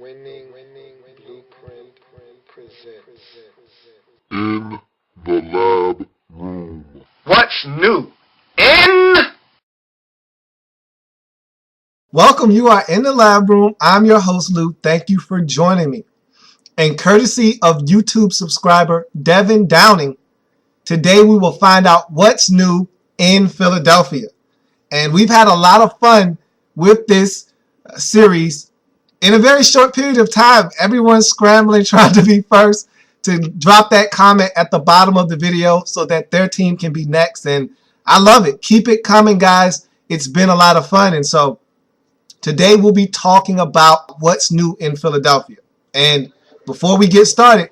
Winning Blueprint presents In the Lab Room. What's new in? Welcome, you are in the lab room. I'm your host, Lou. Thank you for joining me. And courtesy of YouTube subscriber Devin Downing, today we will find out what's new in Philadelphia. And we've had a lot of fun with this series in a very short period of time. Everyone's scrambling, trying to be first to drop that comment at the bottom of the video so that their team can be next. And I love it. Keep it coming, guys. It's been a lot of fun. And so today we'll be talking about what's new in Philadelphia. And before we get started,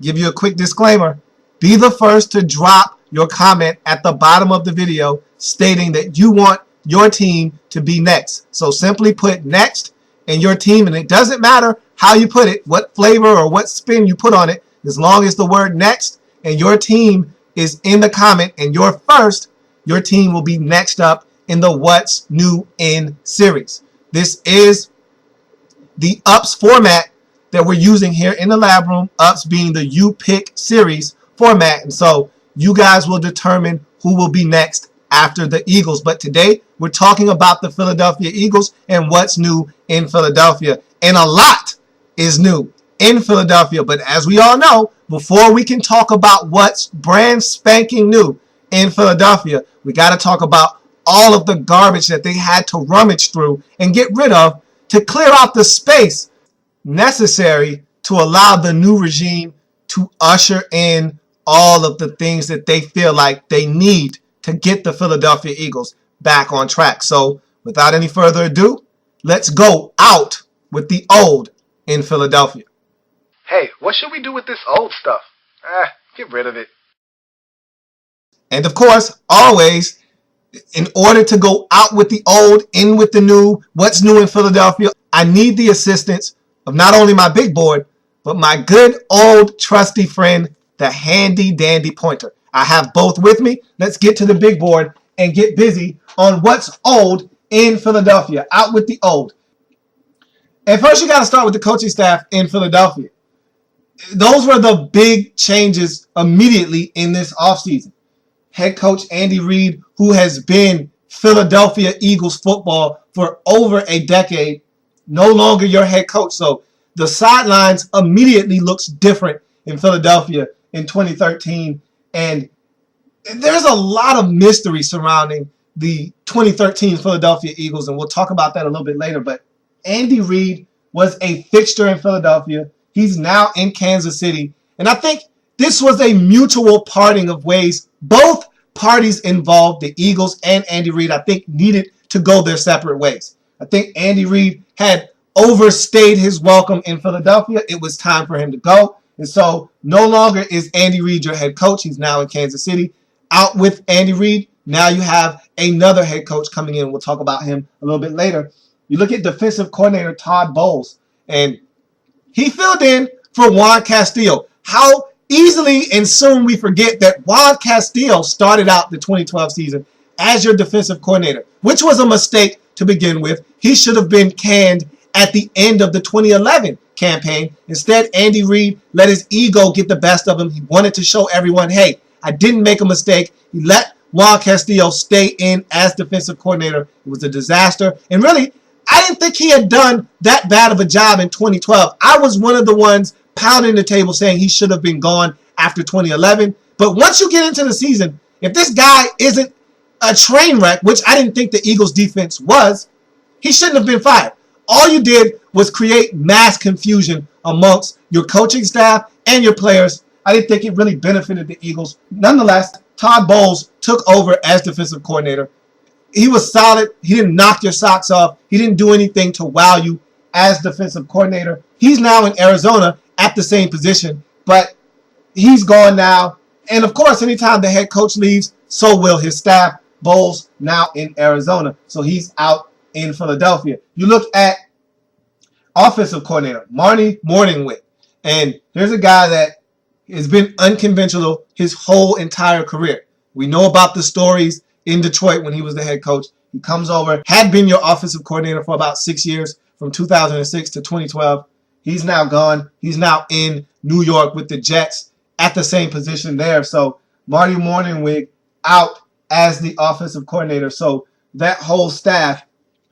give you a quick disclaimer. Be the first to drop your comment at the bottom of the video stating that you want your team to be next. So simply put next and your team, and it doesn't matter how you put it, what flavor or what spin you put on it, as long as the word next and your team is in the comment and you're first, your team will be next up in the What's New In series. This is the UPS format that we're using here in the lab room, UPS being the You Pick series format. And so you guys will determine who will be next after the Eagles. But today we're talking about the Philadelphia Eagles and what's new in Philadelphia. And a lot is new in Philadelphia. But as we all know, before we can talk about what's brand spanking new in Philadelphia, we got to talk about all of the garbage that they had to rummage through and get rid of to clear out the space necessary to allow the new regime to usher in all of the things that they feel like they need to get the Philadelphia Eagles back on track. So without any further ado, let's go out with the old in Philadelphia. Hey, what should we do with this old stuff? Get rid of it. And of course, always, in order to go out with the old, in with the new, what's new in Philadelphia, I need the assistance of not only my big board, but my good old trusty friend, the handy dandy pointer. I have both with me. Let's get to the big board and get busy on what's old in Philadelphia. Out with the old. And first, you got to start with the coaching staff in Philadelphia. Those were the big changes immediately in this offseason. Head coach Andy Reid, who has been Philadelphia Eagles football for over a decade, no longer your head coach. So the sidelines immediately looks different in Philadelphia in 2013. And there's a lot of mystery surrounding the 2013 Philadelphia Eagles, and we'll talk about that a little bit later. But Andy Reid was a fixture in Philadelphia. He's now in Kansas City. And I think this was a mutual parting of ways. Both parties involved, the Eagles and Andy Reid, I think needed to go their separate ways. I think Andy Reid had overstayed his welcome in Philadelphia. It was time for him to go. And so no longer is Andy Reid your head coach. He's now in Kansas City. Out with Andy Reid. Now you have another head coach coming in. We'll talk about him a little bit later. You look at defensive coordinator Todd Bowles, and he filled in for Juan Castillo. How easily and soon we forget that Juan Castillo started out the 2012 season as your defensive coordinator, which was a mistake to begin with. He should have been canned at the end of the 2011 campaign. Instead, Andy Reid let his ego get the best of him. He wanted to show everyone, hey, I didn't make a mistake. He let Juan Castillo stay in as defensive coordinator. It was a disaster. And really, I didn't think he had done that bad of a job in 2012. I was one of the ones pounding the table saying he should have been gone after 2011. But once you get into the season, if this guy isn't a train wreck, which I didn't think the Eagles defense was, he shouldn't have been fired. All you did was create mass confusion amongst your coaching staff and your players. I didn't think it really benefited the Eagles. Nonetheless, Todd Bowles took over as defensive coordinator. He was solid. He didn't knock your socks off. He didn't do anything to wow you as defensive coordinator. He's now in Arizona at the same position, but he's gone now. And of course, anytime the head coach leaves, so will his staff. Bowles now in Arizona, so he's out in Philadelphia. You look at offensive coordinator Marty Morningwig, and here's a guy that has been unconventional his whole entire career. We know about the stories in Detroit when he was the head coach. He comes over, had been your offensive coordinator for about 6 years, from 2006 to 2012. He's now gone. He's now in New York with the Jets at the same position there. So Marty Morningwig out as the offensive coordinator. So that whole staff,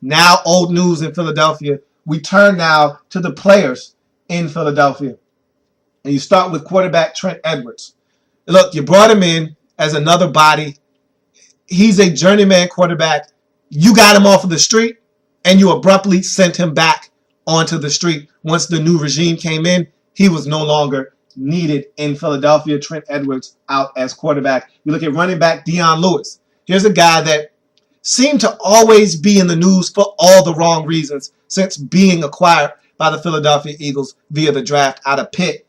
now old news in Philadelphia. We turn now to the players in Philadelphia. And you start with quarterback Trent Edwards. Look, you brought him in as another body. He's a journeyman quarterback. You got him off of the street, and you abruptly sent him back onto the street. Once the new regime came in, he was no longer needed in Philadelphia. Trent Edwards out as quarterback. You look at running back Dion Lewis. Here's a guy that seemed to always be in the news for all the wrong reasons since being acquired by the Philadelphia Eagles via the draft out of Pitt.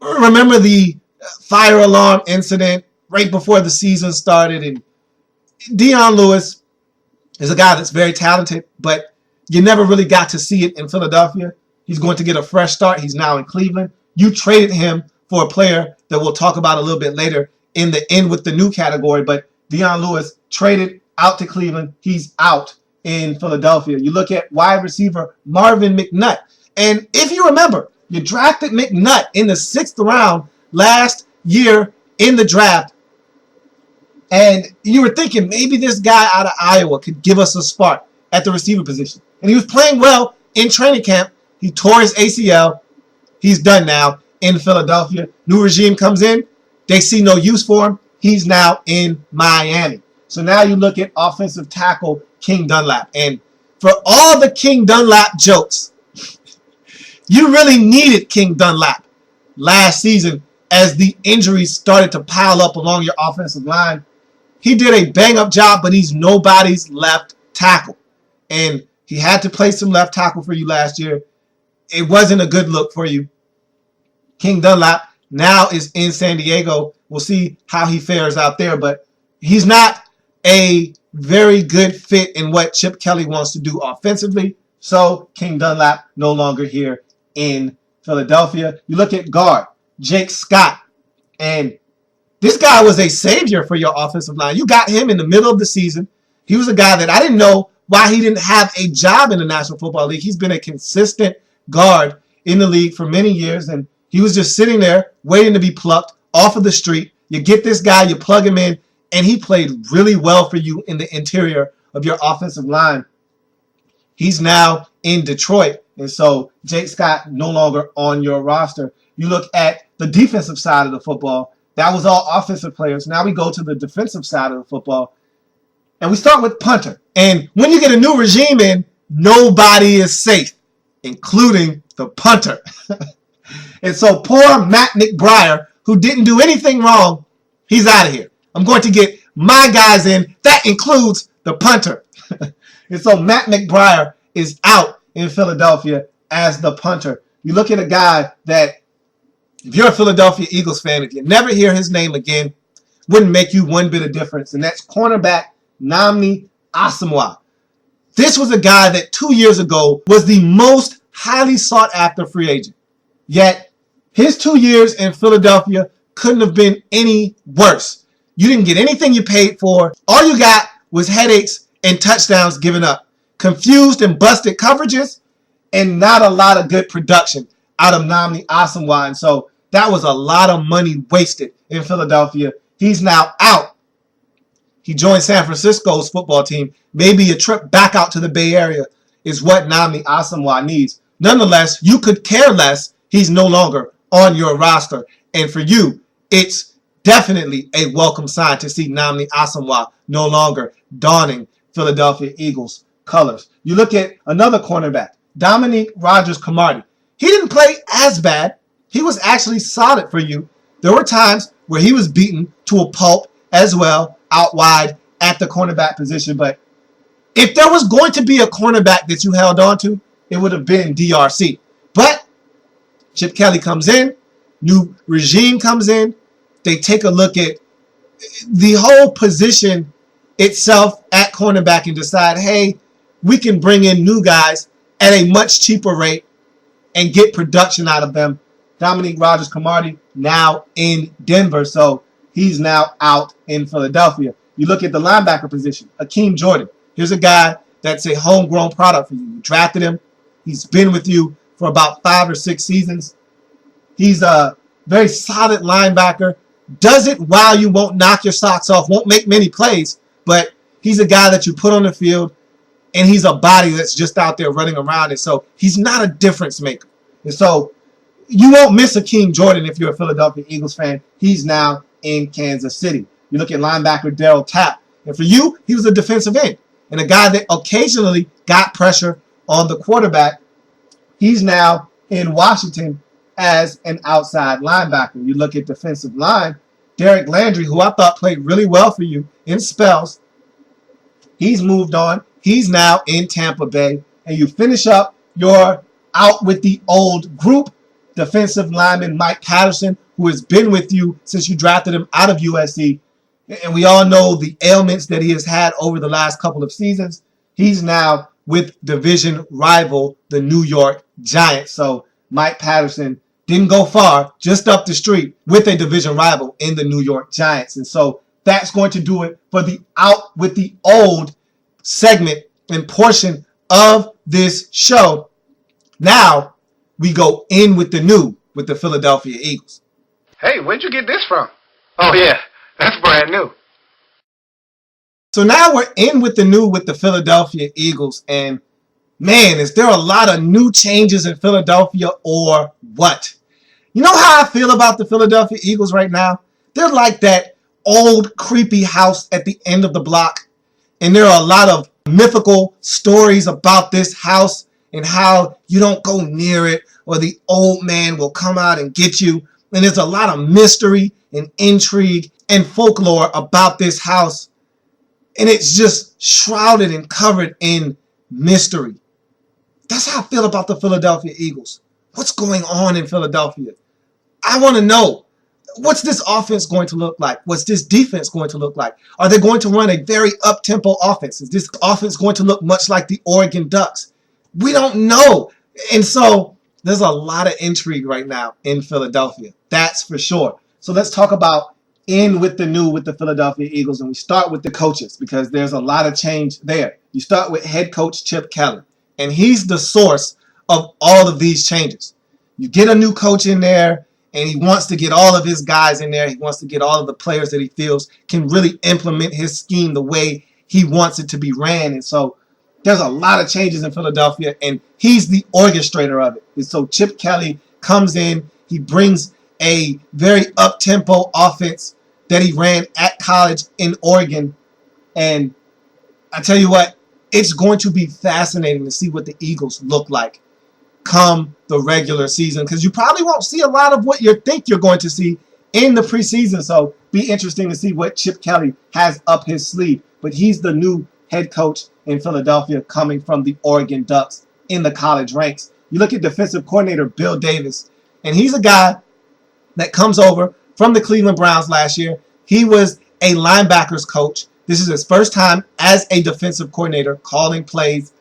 Remember the fire alarm incident right before the season started? And Dion Lewis is a guy that's very talented, but you never really got to see it in Philadelphia. He's going to get a fresh start. He's now in Cleveland. You traded him for a player that we'll talk about a little bit later in the end with the new category, but Dion Lewis traded out to Cleveland. He's out in Philadelphia. You look at wide receiver Marvin McNutt. And if you remember, you drafted McNutt in the 6th round last year in the draft. And you were thinking maybe this guy out of Iowa could give us a spark at the receiver position. And he was playing well in training camp. He tore his ACL. He's done now in Philadelphia. New regime comes in. They see no use for him. He's now in Miami. So now you look at offensive tackle King Dunlap. And for all the King Dunlap jokes, you really needed King Dunlap last season as the injuries started to pile up along your offensive line. He did a bang-up job, but he's nobody's left tackle. And he had to play some left tackle for you last year. It wasn't a good look for you. King Dunlap now is in San Diego. We'll see how he fares out there, but he's not a very good fit in what Chip Kelly wants to do offensively. So King Dunlap no longer here in Philadelphia. You look at guard Jake Scott, and this guy was a savior for your offensive line. You got him in the middle of the season. He was a guy that I didn't know why he didn't have a job in the National Football League. He's been a consistent guard in the league for many years, and he was just sitting there waiting to be plucked off of the street. You get this guy, you plug him in, and he played really well for you in the interior of your offensive line. He's now in Detroit, and so Jake Scott no longer on your roster. You look at the defensive side of the football. That was all offensive players. Now we go to the defensive side of the football, and we start with punter. And when you get a new regime in, nobody is safe, including the punter. And so poor Matt McBriar, who didn't do anything wrong, he's out of here. I'm going to get my guys in. That includes the punter. And so Matt McBriar is out in Philadelphia as the punter. You look at a guy that, if you're a Philadelphia Eagles fan, if you never hear his name again, wouldn't make you one bit of difference. And that's cornerback Nnamdi Asomugha. This was a guy that 2 years ago was the most highly sought after free agent. Yet his 2 years in Philadelphia couldn't have been any worse. You didn't get anything you paid for. All you got was headaches and touchdowns given up. Confused and busted coverages, and not a lot of good production out of Nnamdi Asomugha. And so that was a lot of money wasted in Philadelphia. He's now out. He joined San Francisco's football team. Maybe a trip back out to the Bay Area is what Nnamdi Asomugha needs. Nonetheless, you could care less. He's no longer on your roster. And for you, it's definitely a welcome sign to see Nnamdi Asomugha no longer donning Philadelphia Eagles colors. You look at another cornerback, Dominique Rodgers-Cromartie. He didn't play as bad. He was actually solid for you. There were times where he was beaten to a pulp as well, out wide at the cornerback position. But if there was going to be a cornerback that you held on to, it would have been DRC. But Chip Kelly comes in, new regime comes in, they take a look at the whole position itself at cornerback and decide, hey, we can bring in new guys at a much cheaper rate and get production out of them. Dominique Rodgers-Cromartie now in Denver, so he's now out in Philadelphia. You look at the linebacker position, Akeem Jordan. Here's a guy that's a homegrown product for you. You drafted him. He's been with you for about 5 or 6 seasons. He's a very solid linebacker. Does it while you won't knock your socks off, won't make many plays, but he's a guy that you put on the field, and he's a body that's just out there running around. And so he's not a difference maker. And so you won't miss Akeem Jordan if you're a Philadelphia Eagles fan. He's now in Kansas City. You look at linebacker Darryl Tapp. And for you, he was a defensive end and a guy that occasionally got pressure on the quarterback. He's now in Washington as an outside linebacker. You look at defensive line, Derek Landry, who I thought played really well for you in spells. He's moved on. He's now in Tampa Bay. And you finish up your out with the old group, defensive lineman Mike Patterson, who has been with you since you drafted him out of USC. And we all know the ailments that he has had over the last couple of seasons. He's now with division rival, the New York Giants. So Mike Patterson didn't go far, just up the street with a division rival in the New York Giants. And so that's going to do it for the out with the old segment and portion of this show. Now we go in with the new with the Philadelphia Eagles. Hey, where'd you get this from? Oh, yeah, that's brand new. So now we're in with the new with the Philadelphia Eagles. And man, is there a lot of new changes in Philadelphia or what? You know how I feel about the Philadelphia Eagles right now? They're like that old creepy house at the end of the block. And there are a lot of mythical stories about this house and how you don't go near it or the old man will come out and get you. And there's a lot of mystery and intrigue and folklore about this house. And it's just shrouded and covered in mystery. That's how I feel about the Philadelphia Eagles. What's going on in Philadelphia? I want to know. What's this offense going to look like? What's this defense going to look like? Are they going to run a very up-tempo offense? Is this offense going to look much like the Oregon Ducks? We don't know. And so there's a lot of intrigue right now in Philadelphia. That's for sure. So let's talk about in with the new with the Philadelphia Eagles. And we start with the coaches because there's a lot of change there. You start with head coach Chip Kelly. And he's the source of all of these changes. You get a new coach in there, and he wants to get all of his guys in there. He wants to get all of the players that he feels can really implement his scheme the way he wants it to be ran. And so there's a lot of changes in Philadelphia, and he's the orchestrator of it. And so Chip Kelly comes in. He brings a very up-tempo offense that he ran at college in Oregon. And I tell you what, it's going to be fascinating to see what the Eagles look like come the regular season, because you probably won't see a lot of what you think you're going to see in the preseason. So be interesting to see what Chip Kelly has up his sleeve. But he's the new head coach in Philadelphia coming from the Oregon Ducks in the college ranks. You look at defensive coordinator Bill Davis, and he's a guy that comes over from the Cleveland Browns last year. He was a linebackers coach. This is his first time as a defensive coordinator calling plays.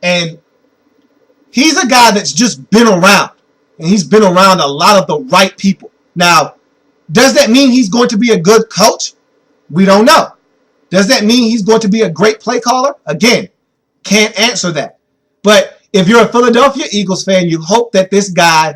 And he's a guy that's just been around. And he's been around a lot of the right people. Now, does that mean he's going to be a good coach? We don't know. Does that mean he's going to be a great play caller? Again, can't answer that. But if you're a Philadelphia Eagles fan, you hope that this guy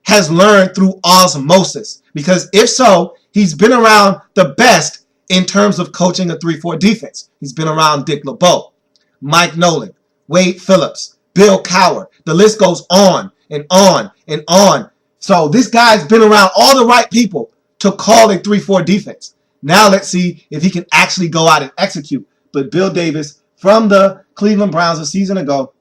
has learned through osmosis. Because if so, he's been around the best in terms of coaching a 3-4 defense. He's been around Dick LeBeau, Mike Nolan, Wade Phillips, Bill Cowher. The list goes on and on and on. So this guy's been around all the right people to call a 3-4 defense. Now let's see if he can actually go out and execute. But Bill Davis from the Cleveland Browns a season ago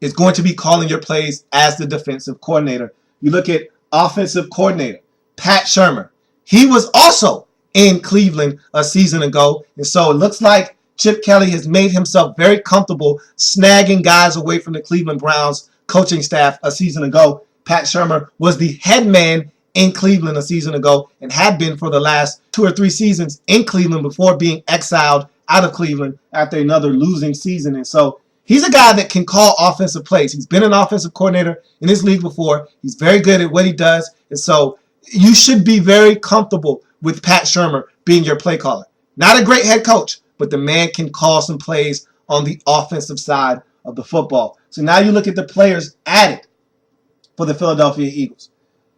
is going to be calling your plays as the defensive coordinator. You look at offensive coordinator Pat Shurmur. He was also in Cleveland a season ago. And so it looks like Chip Kelly has made himself very comfortable snagging guys away from the Cleveland Browns coaching staff a season ago. Pat Shurmur was the head man in Cleveland a season ago and had been for the last 2 or 3 seasons in Cleveland before being exiled out of Cleveland after another losing season. And so he's a guy that can call offensive plays. He's been an offensive coordinator in his league before. He's very good at what he does. And so you should be very comfortable with Pat Shurmur being your play caller. Not a great head coach, but the man can call some plays on the offensive side of the football. So now you look at the players added for the Philadelphia Eagles.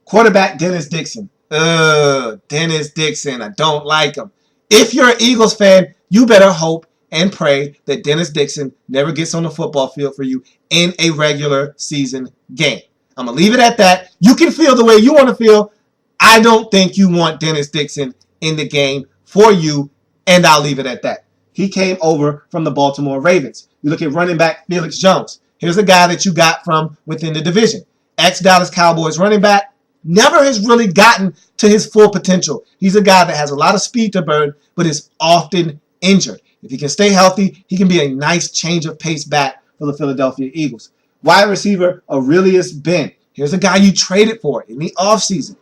Quarterback Dennis Dixon. Dennis Dixon. I don't like him. If you're an Eagles fan, you better hope and pray that Dennis Dixon never gets on the football field for you in a regular season game. I'm going to leave it at that. You can feel the way you want to feel. I don't think you want Dennis Dixon in the game for you, and I'll leave it at that. He came over from the Baltimore Ravens. You look at running back Felix Jones. Here's a guy that you got from within the division. Ex-Dallas Cowboys running back. Never has really gotten to his full potential. He's a guy that has a lot of speed to burn, but is often injured. If he can stay healthy, he can be a nice change of pace back for the Philadelphia Eagles. Wide receiver Aurelius Ben. Here's a guy you traded for in the offseason.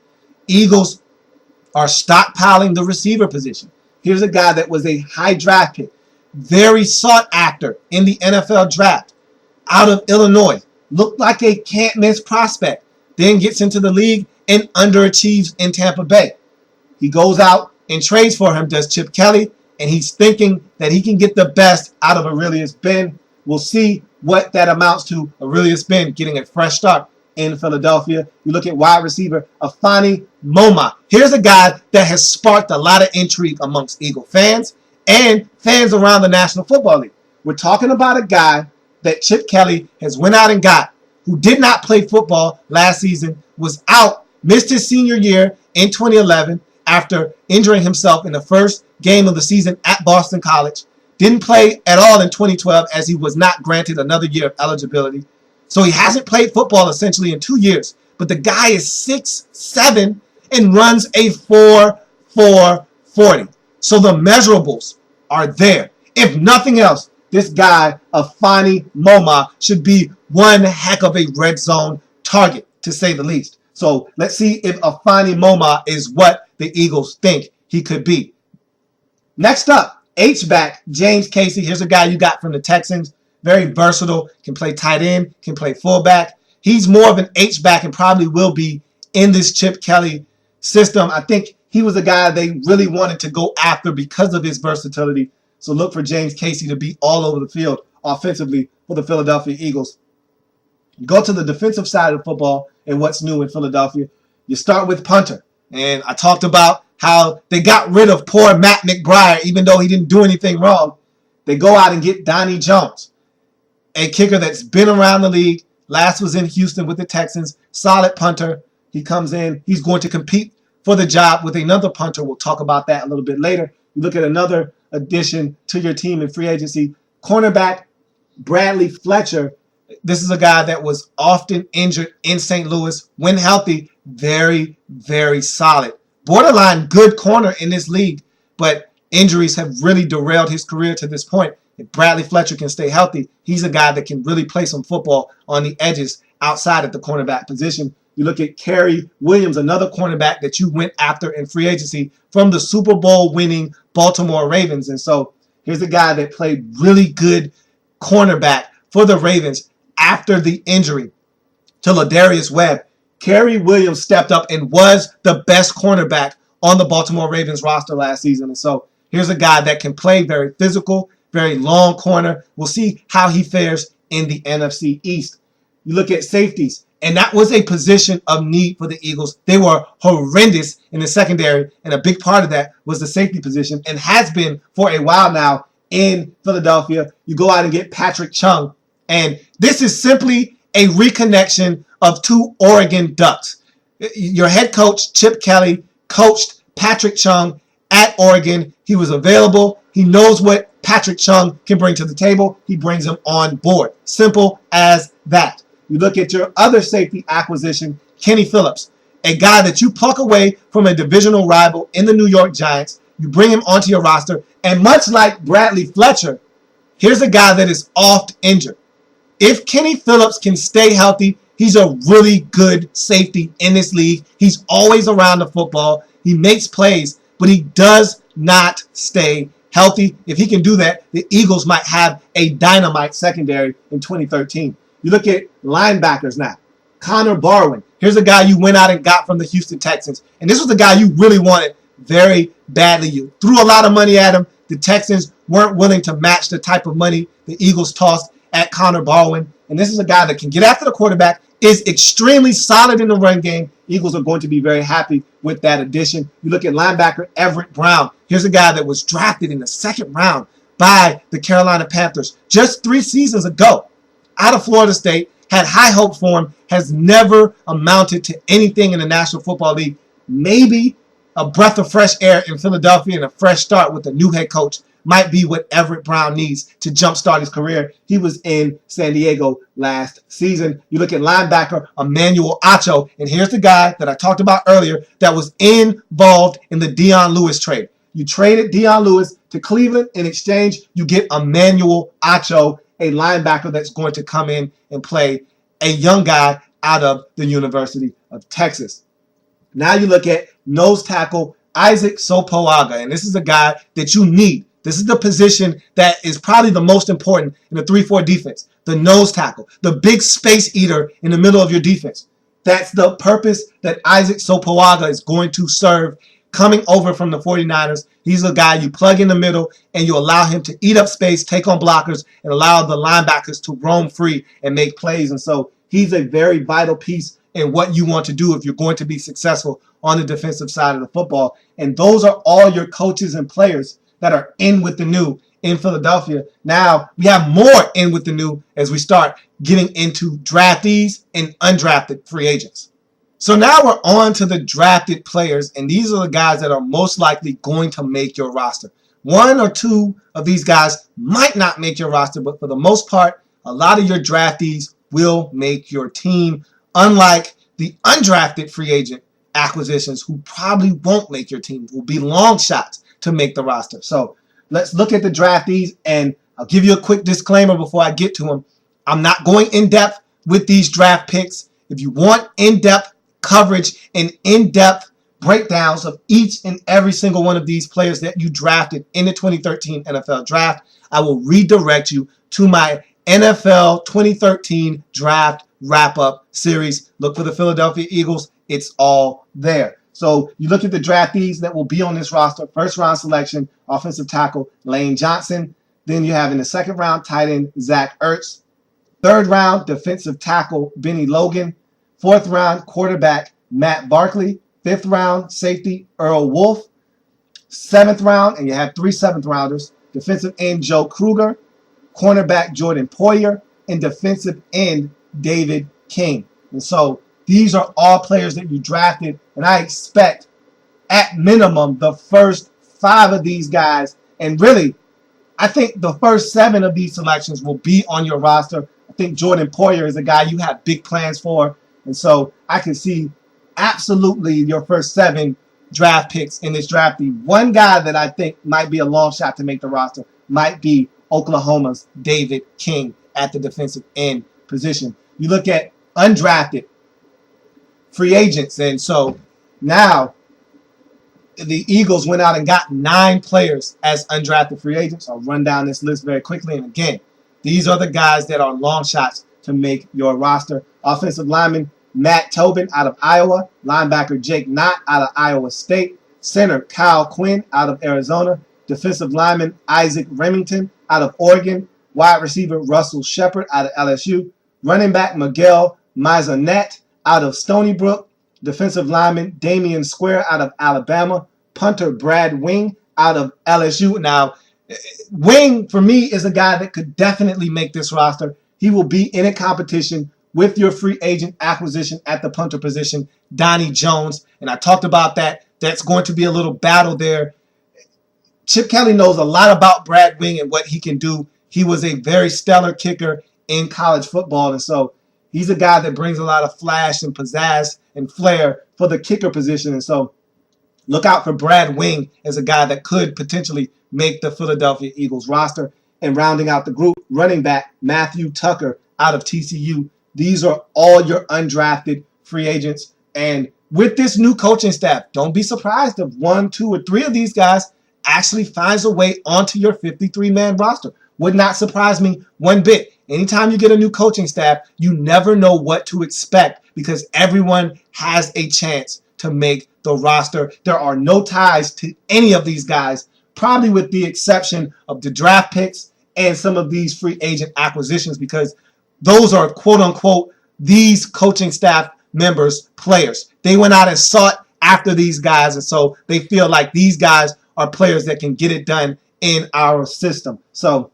Eagles are stockpiling the receiver position. Here's a guy that was a high draft pick, very sought after in the NFL draft, out of Illinois. Looked like a can't-miss prospect. Then gets into the league and underachieves in Tampa Bay. He goes out and trades for him, does Chip Kelly, and he's thinking that he can get the best out of Aurelius Ben. We'll see what that amounts to. Aurelius Ben getting a fresh start in Philadelphia. You look at wide receiver Afani Moma. Here's a guy that has sparked a lot of intrigue amongst Eagle fans and fans around the National Football League. We're talking about a guy that Chip Kelly has went out and got, who did not play football last season, was out, missed his senior year in 2011 after injuring himself in the first game of the season at Boston College. Didn't play at all in 2012 as he was not granted another year of eligibility. So he hasn't played football essentially in 2 years. But the guy is 6'7" and runs a 4.40. So the measurables are there. If nothing else, this guy, Afani Moma, should be one heck of a red zone target, to say the least. So let's see if Afani Moma is what the Eagles think he could be. Next up, H-back James Casey. Here's a guy you got from the Texans. Very versatile, can play tight end, can play fullback. He's more of an H-back and probably will be in this Chip Kelly system. I think he was a guy they really wanted to go after because of his versatility. So look for James Casey to be all over the field offensively for the Philadelphia Eagles. Go to the defensive side of football and what's new in Philadelphia. You start with punter. And I talked about how they got rid of poor Matt McBride, even though he didn't do anything wrong. They go out and get Donnie Jones, a kicker that's been around the league. Last was in Houston with the Texans. Solid punter. He comes in. He's going to compete for the job with another punter. We'll talk about that a little bit later. You look at another addition to your team in free agency. Cornerback Bradley Fletcher. This is a guy that was often injured in St. Louis. When healthy, very, very solid. Borderline good corner in this league, but injuries have really derailed his career to this point. If Bradley Fletcher can stay healthy, he's a guy that can really play some football on the edges outside of the cornerback position. You look at Kerry Williams, another cornerback that you went after in free agency from the Super Bowl winning Baltimore Ravens. And so here's a guy that played really good cornerback for the Ravens after the injury to Ladarius Webb. Kerry Williams stepped up and was the best cornerback on the Baltimore Ravens roster last season. And so here's a guy that can play very physical, very long corner. We'll see how he fares in the NFC East. You look at safeties, and that was a position of need for the Eagles. They were horrendous in the secondary, and a big part of that was the safety position, and has been for a while now in Philadelphia. You go out and get Patrick Chung, and this is simply a reconnection of two Oregon Ducks. Your head coach, Chip Kelly, coached Patrick Chung at Oregon. He was available. He knows what Patrick Chung can bring to the table. He brings him on board. Simple as that. You look at your other safety acquisition, Kenny Phillips, a guy that you pluck away from a divisional rival in the New York Giants. You bring him onto your roster, and much like Bradley Fletcher, here's a guy that is oft injured. If Kenny Phillips can stay healthy, he's a really good safety in this league. He's always around the football. He makes plays, but he does not stay healthy. If he can do that, the Eagles might have a dynamite secondary in 2013. You look at linebackers now. Connor Barwin. Here's a guy you went out and got from the Houston Texans. And this was the guy you really wanted very badly. You threw a lot of money at him. The Texans weren't willing to match the type of money the Eagles tossed at Connor Barwin. And this is a guy that can get after the quarterback, is extremely solid in the run game. Eagles are going to be very happy with that addition. You look at linebacker Everett Brown. Here's a guy that was drafted in the second round by the Carolina Panthers just 3 seasons ago out of Florida State, had high hope for him, has never amounted to anything in the National Football League. Maybe a breath of fresh air in Philadelphia and a fresh start with a new head coach might be what Everett Brown needs to jumpstart his career. He was in San Diego last season. You look at linebacker Emmanuel Acho, and here's the guy that I talked about earlier that was involved in the Dion Lewis trade. You traded Dion Lewis to Cleveland. In exchange, you get Emmanuel Acho, a linebacker that's going to come in and play a young guy out of the University of Texas. Now you look at nose tackle Isaac Sopoaga, and this is a guy that you need. This is the position that is probably the most important in the 3-4 defense. The nose tackle, the big space eater in the middle of your defense. That's the purpose that Isaac Sopoaga is going to serve coming over from the 49ers. He's a guy you plug in the middle and you allow him to eat up space, take on blockers, and allow the linebackers to roam free and make plays. And so he's a very vital piece in what you want to do if you're going to be successful on the defensive side of the football. And those are all your coaches and players that are in with the new in Philadelphia. Now we have more in with the new as we start getting into draftees and undrafted free agents. So now we're on to the drafted players, and these are the guys that are most likely going to make your roster. 1 or 2 of these guys might not make your roster, but for the most part, a lot of your draftees will make your team, unlike the undrafted free agent acquisitions who probably won't make your team, will be long shots to make the roster. So let's look at the draftees, and I'll give you a quick disclaimer before I get to them. I'm not going in depth with these draft picks. If you want in-depth coverage and in-depth breakdowns of each and every single one of these players that you drafted in the 2013 NFL Draft, I will redirect you to my NFL 2013 Draft Wrap-Up series. Look for the Philadelphia Eagles. It's all there. So you look at the draftees that will be on this roster. First round selection, offensive tackle Lane Johnson. Then you have in the second round, tight end Zach Ertz. Third round, defensive tackle Benny Logan. Fourth round, quarterback Matt Barkley. Fifth round, safety Earl Wolf. Seventh round, and you have 3 seventh rounders, defensive end Joe Kruger, cornerback Jordan Poyer, and defensive end David King. And so these are all players that you drafted, and I expect at minimum the first 5 of these guys, and really I think the first 7 of these selections will be on your roster. I think Jordan Poyer is a guy you have big plans for, and so I can see absolutely your first 7 draft picks in this draft. One guy that I think might be a long shot to make the roster might be Oklahoma's David King at the defensive end position. You look at undrafted free agents, and so now the Eagles went out and got 9 players as undrafted free agents. I'll run down this list very quickly, and again, these are the guys that are long shots to make your roster. Offensive lineman Matt Tobin out of Iowa, linebacker Jake Knott out of Iowa State, center Kyle Quinn out of Arizona, defensive lineman Isaac Remington out of Oregon, wide receiver Russell Shepard out of LSU, running back Miguel Maisonette out of Stony Brook, defensive lineman Damian Square out of Alabama, punter Brad Wing out of LSU. Now, Wing, for me, is a guy that could definitely make this roster. He will be in a competition with your free agent acquisition at the punter position, Donnie Jones. And I talked about that. That's going to be a little battle there. Chip Kelly knows a lot about Brad Wing and what he can do. He was a very stellar kicker in college football. And so he's a guy that brings a lot of flash and pizzazz and flair for the kicker position. And so look out for Brad Wing as a guy that could potentially make the Philadelphia Eagles roster. And rounding out the group, running back Matthew Tucker out of TCU. These are all your undrafted free agents. And with this new coaching staff, don't be surprised if 1, 2, or 3 of these guys actually finds a way onto your 53-man roster. Would not surprise me one bit. Anytime you get a new coaching staff, you never know what to expect because everyone has a chance to make the roster. There are no ties to any of these guys, probably with the exception of the draft picks and some of these free agent acquisitions, because those are quote-unquote these coaching staff members players. They went out and sought after these guys, and so they feel like these guys are players that can get it done in our system. So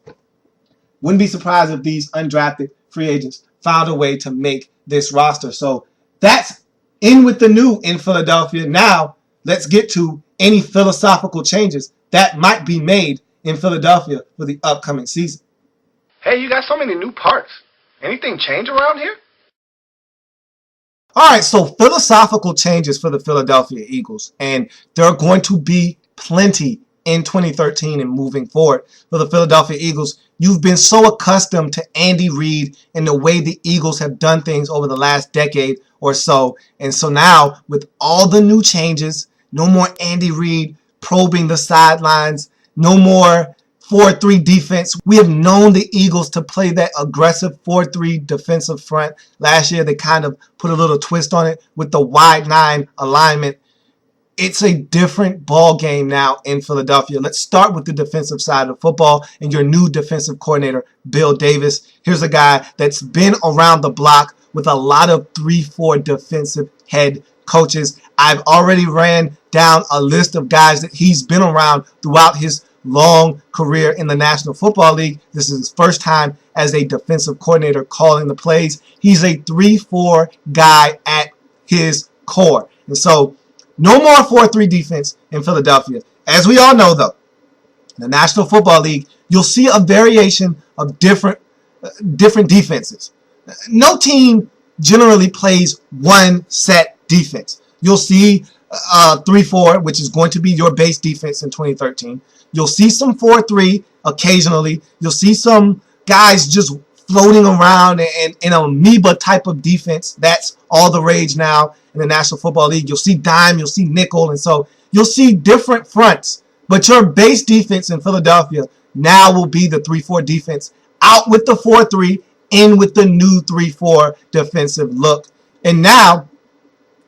wouldn't be surprised if these undrafted free agents found a way to make this roster. So that's in with the new in Philadelphia. Now let's get to any philosophical changes that might be made in Philadelphia for the upcoming season. Hey, you got so many new parts. Anything change around here? All right, so philosophical changes for the Philadelphia Eagles, and there are going to be plenty in 2013 and moving forward for the Philadelphia Eagles. You've been so accustomed to Andy Reid and the way the Eagles have done things over the last decade or so, and so now with all the new changes, no more Andy Reid probing the sidelines, no more 4-3 defense. We have known the Eagles to play that aggressive 4-3 defensive front. Last year, they kind of put a little twist on it with the wide 9 alignment. It's a different ball game now in Philadelphia. Let's start with the defensive side of football and your new defensive coordinator, Bill Davis. Here's a guy that's been around the block with a lot of 3-4 defensive head coaches. I've already ran down a list of guys that he's been around throughout his long career in the National Football League. This is his first time as a defensive coordinator calling the plays. He's a 3-4 guy at his core. And so no more 4-3 defense in Philadelphia. As we all know, though, in the National Football League, you'll see a variation of different defenses. No team generally plays one set defense. You'll see 3-4, which is going to be your base defense in 2013. You'll see some 4-3 occasionally. You'll see some guys just floating around in an amoeba type of defense. That's all the rage now in the National Football League. You'll see dime, you'll see nickel, and so you'll see different fronts. But your base defense in Philadelphia now will be the 3-4 defense, out with the 4-3, in with the new 3-4 defensive look. And now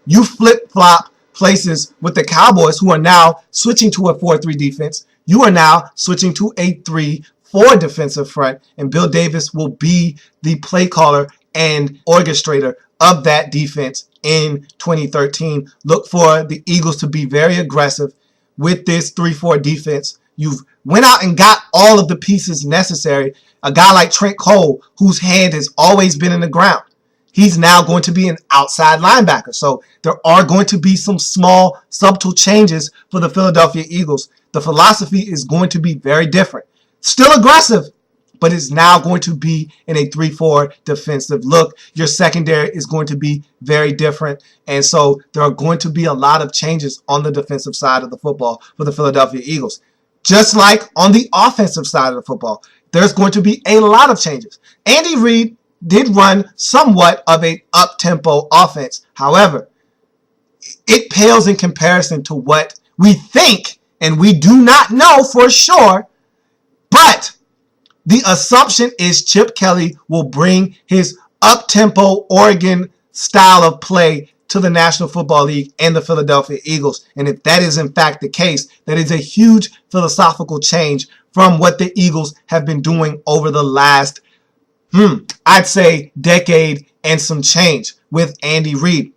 you flip-flop places with the Cowboys, who are now switching to a 4-3 defense. You are now switching to a 3-4 defensive front, and Bill Davis will be the play caller and orchestrator of that defense in 2013. Look for the Eagles to be very aggressive with this 3-4 defense. You've went out and got all of the pieces necessary. A guy like Trent Cole, whose hand has always been in the ground, he's now going to be an outside linebacker. So there are going to be some small, subtle changes for the Philadelphia Eagles. The philosophy is going to be very different. Still aggressive, but it's now going to be in a 3-4 defensive look. Your secondary is going to be very different. And so there are going to be a lot of changes on the defensive side of the football for the Philadelphia Eagles. Just like on the offensive side of the football, there's going to be a lot of changes. Andy Reid did run somewhat of an up-tempo offense. However, it pales in comparison to what we think, and we do not know for sure, but the assumption is Chip Kelly will bring his up-tempo Oregon style of play to the National Football League and the Philadelphia Eagles. And if that is in fact the case, that is a huge philosophical change from what the Eagles have been doing over the last, I'd say, decade and some change with Andy Reid.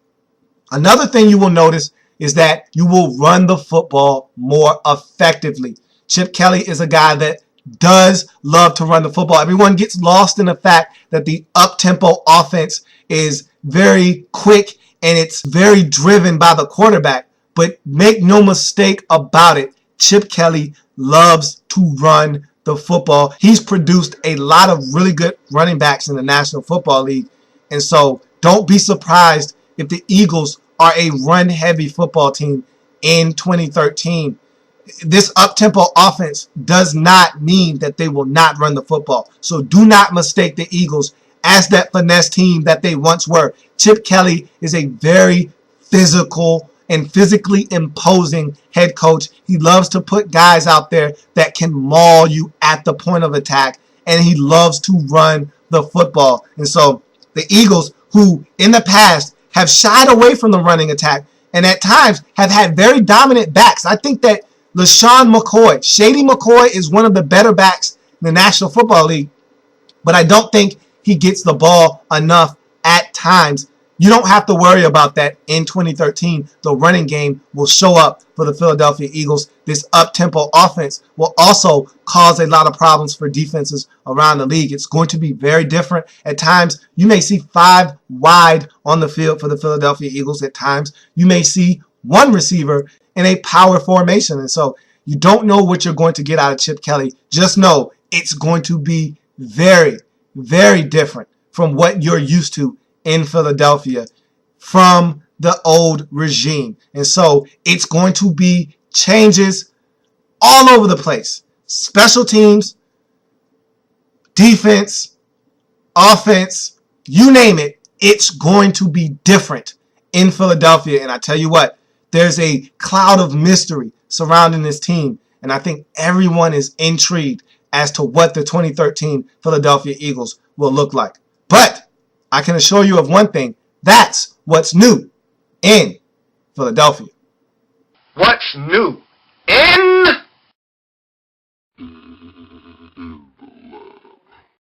Another thing you will notice is that you will run the football more effectively. Chip Kelly is a guy that does love to run the football. Everyone gets lost in the fact that the up-tempo offense is very quick and it's very driven by the quarterback. But make no mistake about it, Chip Kelly loves to run the football. He's produced a lot of really good running backs in the National Football League. And so don't be surprised if the Eagles are a run-heavy football team in 2013. This up-tempo offense does not mean that they will not run the football. So do not mistake the Eagles as that finesse team that they once were. Chip Kelly is a very physical and physically imposing head coach. He loves to put guys out there that can maul you at the point of attack, and he loves to run the football. And so the Eagles, who in the past have shied away from the running attack and at times have had very dominant backs. I think that LaShawn McCoy, Shady McCoy, is one of the better backs in the National Football League, but I don't think he gets the ball enough at times. You don't have to worry about that in 2013. The running game will show up for the Philadelphia Eagles. This up-tempo offense will also cause a lot of problems for defenses around the league. It's going to be very different. At times, you may see 5 wide on the field for the Philadelphia Eagles. At times, you may see 1 receiver in a power formation. And so you don't know what you're going to get out of Chip Kelly. Just know it's going to be very, very different from what you're used to in Philadelphia from the old regime. And so it's going to be changes all over the place. Special teams, defense, offense, you name it, it's going to be different in Philadelphia. And I tell you what, there's a cloud of mystery surrounding this team. And I think everyone is intrigued as to what the 2013 Philadelphia Eagles will look like. But I can assure you of one thing. That's what's new in Philadelphia. What's new in